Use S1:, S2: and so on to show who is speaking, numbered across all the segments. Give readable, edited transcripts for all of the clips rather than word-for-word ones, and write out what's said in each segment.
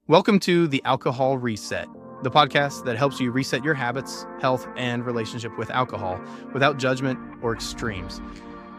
S1: Welcome to the Alcohol Reset, the podcast that helps you reset your habits, health, and relationship with alcohol without judgment or extremes.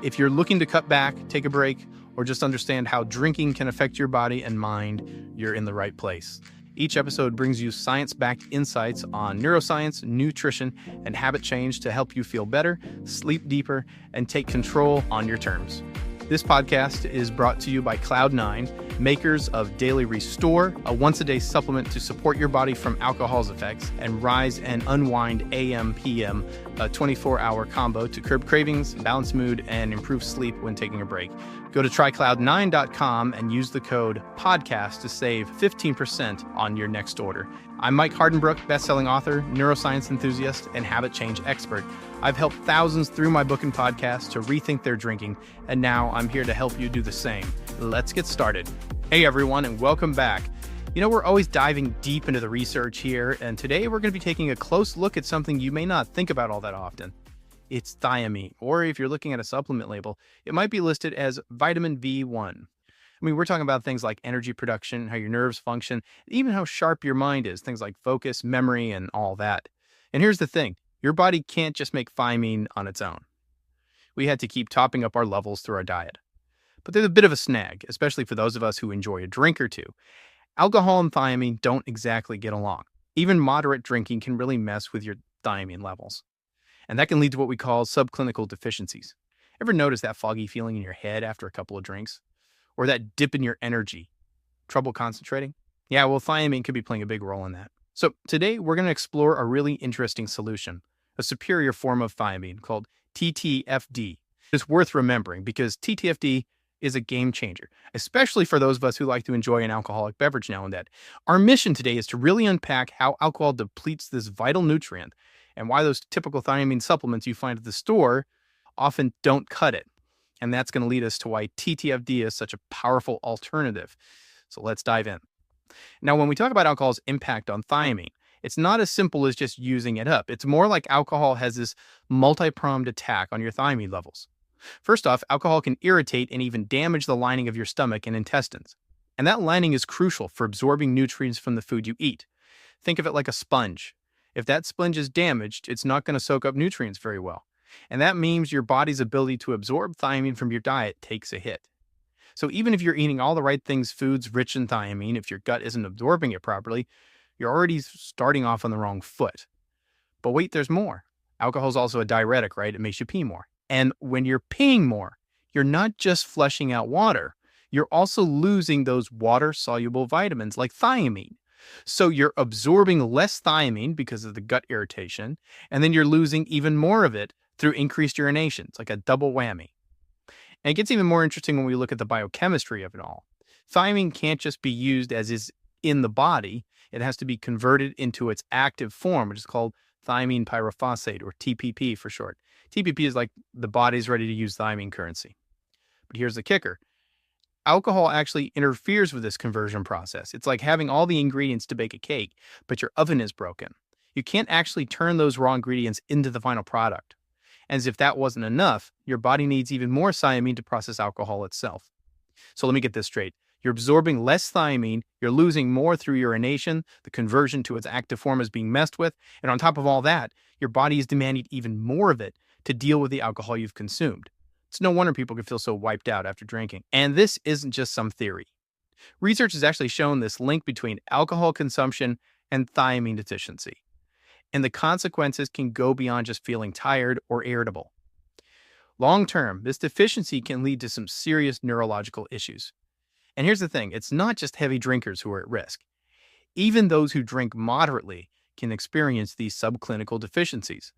S1: If you're looking to cut back, take a break, or just understand how drinking can affect your body and mind, you're in the right place. Each episode brings you science-backed insights on neuroscience, nutrition, and habit change to help you feel better, sleep deeper, and take control on your terms. This podcast is brought to you by Cloud9, makers of Daily Restore, a once-a-day supplement to support your body from alcohol's effects, and Rise and Unwind AM/PM, a 24-hour combo to curb cravings, balance mood, and improve sleep when taking a break. Go to trycloud9.com and use the code PODCAST to save 15% on your next order. I'm Mike Hardenbrook, best-selling author, neuroscience enthusiast, and habit change expert. I've helped thousands through my book and podcast to rethink their drinking, and now I'm here to help you do the same. Let's get started. Hey everyone, and welcome back. You know, we're always diving deep into the research here, and today we're going to be taking a close look at something you may not think about all that often. It's thiamine, or if you're looking at a supplement label, it might be listed as vitamin B1. I mean, we're talking about things like energy production, how your nerves function, even how sharp your mind is, things like focus, memory, and all that. And here's the thing, your body can't just make thiamine on its own. We had to keep topping up our levels through our diet. But there's a bit of a snag, especially for those of us who enjoy a drink or two. Alcohol and thiamine don't exactly get along. Even moderate drinking can really mess with your thiamine levels. And that can lead to what we call subclinical deficiencies. Ever notice that foggy feeling in your head after a couple of drinks? Or that dip in your energy? Trouble concentrating? Yeah, well, thiamine could be playing a big role in that. So today we're going to explore a really interesting solution, a superior form of thiamine called TTFD. It's worth remembering because TTFD is a game changer, especially for those of us who like to enjoy an alcoholic beverage now and then. Our mission today is to really unpack how alcohol depletes this vital nutrient and why those typical thiamine supplements you find at the store often don't cut it. And that's going to lead us to why TTFD is such a powerful alternative. So let's dive in. Now, when we talk about alcohol's impact on thiamine, it's not as simple as just using it up. It's more like alcohol has this multi-pronged attack on your thiamine levels. First off, alcohol can irritate and even damage the lining of your stomach and intestines. And that lining is crucial for absorbing nutrients from the food you eat. Think of it like a sponge. If that sponge is damaged, it's not going to soak up nutrients very well. And that means your body's ability to absorb thiamine from your diet takes a hit. So even if you're eating all the right things, foods rich in thiamine, if your gut isn't absorbing it properly, you're already starting off on the wrong foot. But wait, there's more. Alcohol is also a diuretic, right? It makes you pee more. And when you're peeing more, you're not just flushing out water. You're also losing those water-soluble vitamins like thiamine. So you're absorbing less thiamine because of the gut irritation, and then you're losing even more of it through increased urination. It's like a double whammy. And it gets even more interesting when we look at the biochemistry of it all. Thiamine can't just be used as is in the body. It has to be converted into its active form, which is called thiamine pyrophosphate, or TPP for short. TPP is like the body's ready to use thiamine currency. But here's the kicker. Alcohol actually interferes with this conversion process. It's like having all the ingredients to bake a cake, but your oven is broken. You can't actually turn those raw ingredients into the final product. As if that wasn't enough, your body needs even more thiamine to process alcohol itself. So let me get this straight. You're absorbing less thiamine, you're losing more through urination, the conversion to its active form is being messed with, and on top of all that, your body is demanding even more of it to deal with the alcohol you've consumed. It's no wonder people can feel so wiped out after drinking. And this isn't just some theory. Research has actually shown this link between alcohol consumption and thiamine deficiency. And the consequences can go beyond just feeling tired or irritable. Long term, this deficiency can lead to some serious neurological issues. And here's the thing, it's not just heavy drinkers who are at risk. Even those who drink moderately can experience these subclinical deficiencies.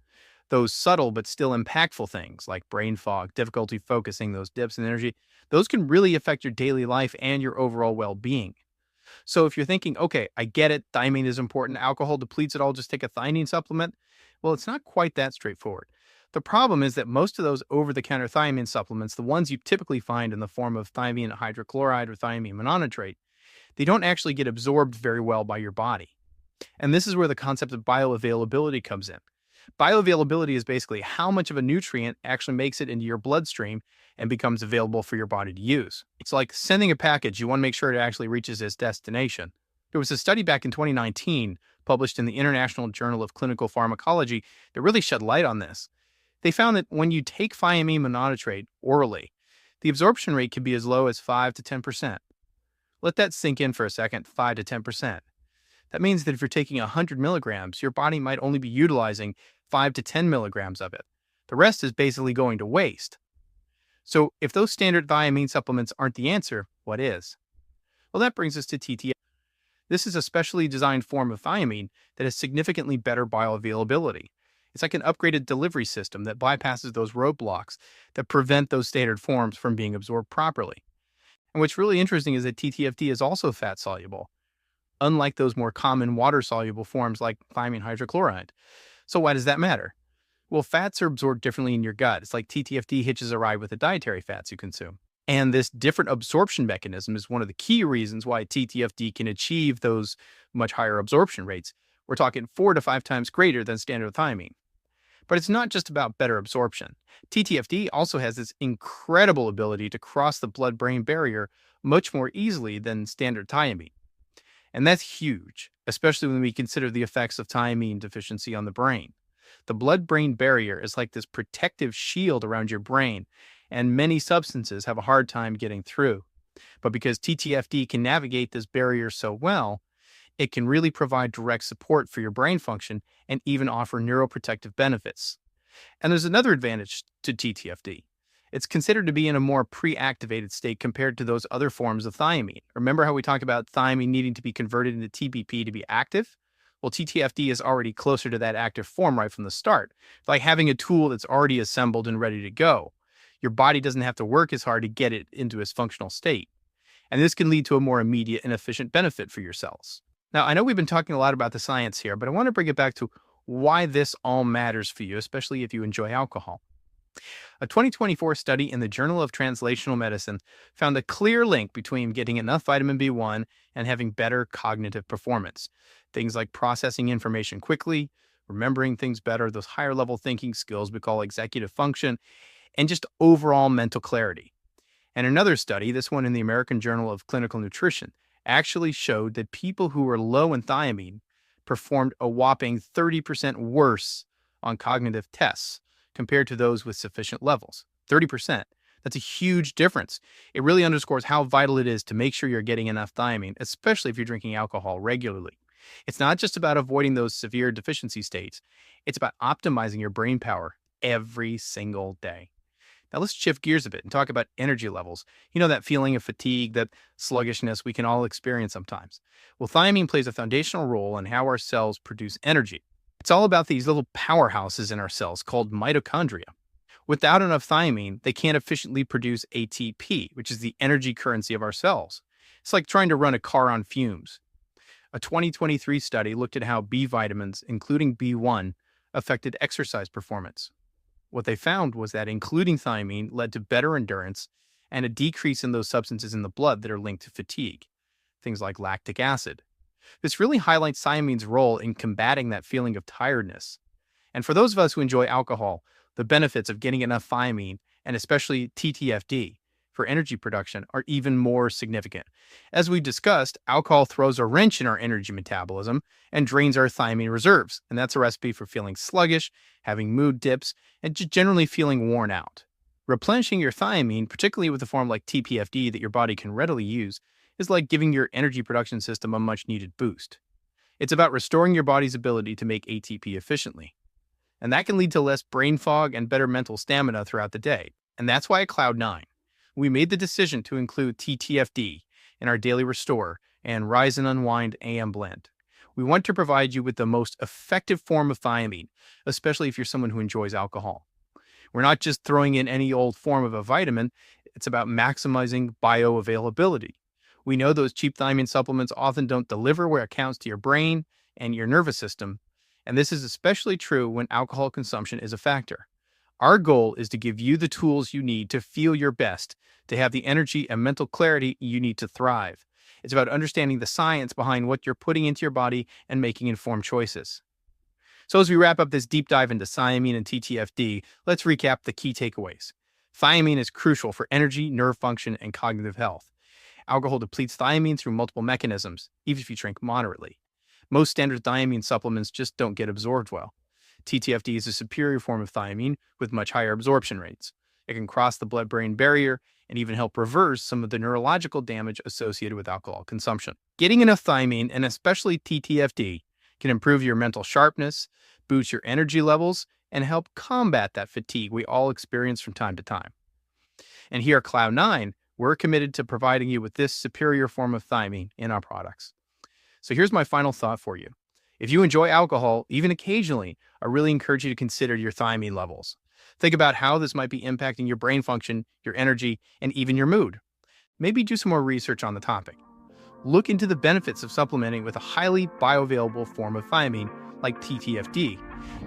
S1: Those subtle but still impactful things like brain fog, difficulty focusing, those dips in energy, those can really affect your daily life and your overall well-being. So if you're thinking, okay, I get it, thiamine is important, alcohol depletes it, I'll just take a thiamine supplement. Well, it's not quite that straightforward. The problem is that most of those over-the-counter thiamine supplements, the ones you typically find in the form of thiamine hydrochloride or thiamine mononitrate, they don't actually get absorbed very well by your body. And this is where the concept of bioavailability comes in. Bioavailability is basically how much of a nutrient actually makes it into your bloodstream and becomes available for your body to use. It's like sending a package. You want to make sure it actually reaches its destination. There was a study back in 2019 published in the International Journal of Clinical Pharmacology that really shed light on this. They found that when you take thiamine mononitrate orally, the absorption rate can be as low as 5 to 10%. Let that sink in for a second, 5 to 10%. That means that if you're taking 100 milligrams, your body might only be utilizing 5 to 10 milligrams of it. The rest is basically going to waste. So if those standard thiamine supplements aren't the answer, what is? Well, that brings us to TTFD. This is a specially designed form of thiamine that has significantly better bioavailability. It's like an upgraded delivery system that bypasses those roadblocks that prevent those standard forms from being absorbed properly. And what's really interesting is that TTFD is also fat soluble, unlike those more common water soluble forms like thiamine hydrochloride. So why does that matter? Well, fats are absorbed differently in your gut. It's like TTFD hitches a ride with the dietary fats you consume. And this different absorption mechanism is one of the key reasons why TTFD can achieve those much higher absorption rates. We're talking 4 to 5 times greater than standard thiamine. But it's not just about better absorption. TTFD also has this incredible ability to cross the blood-brain barrier much more easily than standard thiamine. And that's huge, especially when we consider the effects of thiamine deficiency on the brain. The blood-brain barrier is like this protective shield around your brain, and many substances have a hard time getting through. But because TTFD can navigate this barrier so well, it can really provide direct support for your brain function and even offer neuroprotective benefits. And there's another advantage to TTFD. It's considered to be in a more pre-activated state compared to those other forms of thiamine. Remember how we talked about thiamine needing to be converted into TBP to be active? Well, TTFD is already closer to that active form right from the start. It's like having a tool that's already assembled and ready to go. Your body doesn't have to work as hard to get it into its functional state. And this can lead to a more immediate and efficient benefit for your cells. Now, I know we've been talking a lot about the science here, but I want to bring it back to why this all matters for you, especially if you enjoy alcohol. A 2024 study in the Journal of Translational Medicine found a clear link between getting enough vitamin B1 and having better cognitive performance. Things like processing information quickly, remembering things better, those higher level thinking skills we call executive function, and just overall mental clarity. And another study, this one in the American Journal of Clinical Nutrition, actually showed that people who were low in thiamine performed a whopping 30% worse on cognitive tests compared to those with sufficient levels. 30%. That's a huge difference. It really underscores how vital it is to make sure you're getting enough thiamine, especially if you're drinking alcohol regularly. It's not just about avoiding those severe deficiency states. It's about optimizing your brain power every single day. Now let's shift gears a bit and talk about energy levels. You know, that feeling of fatigue, that sluggishness we can all experience sometimes. Well, thiamine plays a foundational role in how our cells produce energy. It's all about these little powerhouses in our cells called mitochondria. Without enough thiamine, they can't efficiently produce ATP, which is the energy currency of our cells. It's like trying to run a car on fumes. A 2023 study looked at how B vitamins, including B1, affected exercise performance. What they found was that including thiamine led to better endurance and a decrease in those substances in the blood that are linked to fatigue, things like lactic acid. This really highlights thiamine's role in combating that feeling of tiredness. And for those of us who enjoy alcohol, the benefits of getting enough thiamine, and especially TTFD, for energy production are even more significant. As we discussed, alcohol throws a wrench in our energy metabolism and drains our thiamine reserves, and that's a recipe for feeling sluggish, having mood dips, and just generally feeling worn out. Replenishing your thiamine, particularly with a form like TPFD that your body can readily use, is like giving your energy production system a much-needed boost. It's about restoring your body's ability to make ATP efficiently. And that can lead to less brain fog and better mental stamina throughout the day. And that's why at Cloud9, we made the decision to include TTFD in our Daily Restore and Rise and Unwind AM blend. We want to provide you with the most effective form of thiamine, especially if you're someone who enjoys alcohol. We're not just throwing in any old form of a vitamin, it's about maximizing bioavailability. We know those cheap thiamine supplements often don't deliver where it counts to your brain and your nervous system, and this is especially true when alcohol consumption is a factor. Our goal is to give you the tools you need to feel your best, to have the energy and mental clarity you need to thrive. It's about understanding the science behind what you're putting into your body and making informed choices. So as we wrap up this deep dive into thiamine and TTFD, let's recap the key takeaways. Thiamine is crucial for energy, nerve function, and cognitive health. Alcohol depletes thiamine through multiple mechanisms, even if you drink moderately. Most standard thiamine supplements just don't get absorbed well. TTFD is a superior form of thiamine with much higher absorption rates. It can cross the blood-brain barrier and even help reverse some of the neurological damage associated with alcohol consumption. Getting enough thiamine, and especially TTFD, can improve your mental sharpness, boost your energy levels, and help combat that fatigue we all experience from time to time. And here at Cloud9, we're committed to providing you with this superior form of thiamine in our products. So here's my final thought for you. If you enjoy alcohol, even occasionally, I really encourage you to consider your thiamine levels. Think about how this might be impacting your brain function, your energy, and even your mood. Maybe do some more research on the topic. Look into the benefits of supplementing with a highly bioavailable form of thiamine like TTFD.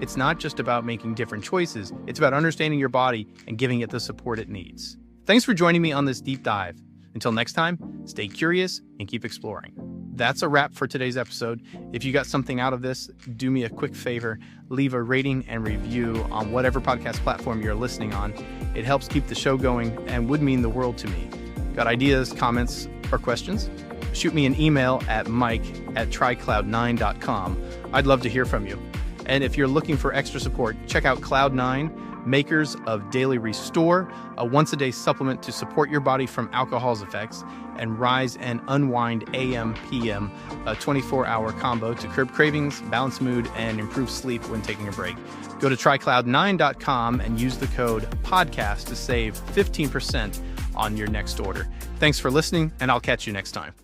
S1: It's not just about making different choices, it's about understanding your body and giving it the support it needs. Thanks for joining me on this deep dive. Until next time, stay curious and keep exploring. That's a wrap for today's episode. If you got something out of this, do me a quick favor, leave a rating and review on whatever podcast platform you're listening on. It helps keep the show going and would mean the world to me. Got ideas, comments, or questions? Shoot me an email at mike@trycloud9.com. I'd love to hear from you. And if you're looking for extra support, check out Cloud9, makers of Daily Restore, a once-a-day supplement to support your body from alcohol's effects, and Rise and Unwind AM/PM, a 24-hour combo to curb cravings, balance mood, and improve sleep when taking a break. Go to trycloud9.com and use the code PODCAST to save 15% on your next order. Thanks for listening, and I'll catch you next time.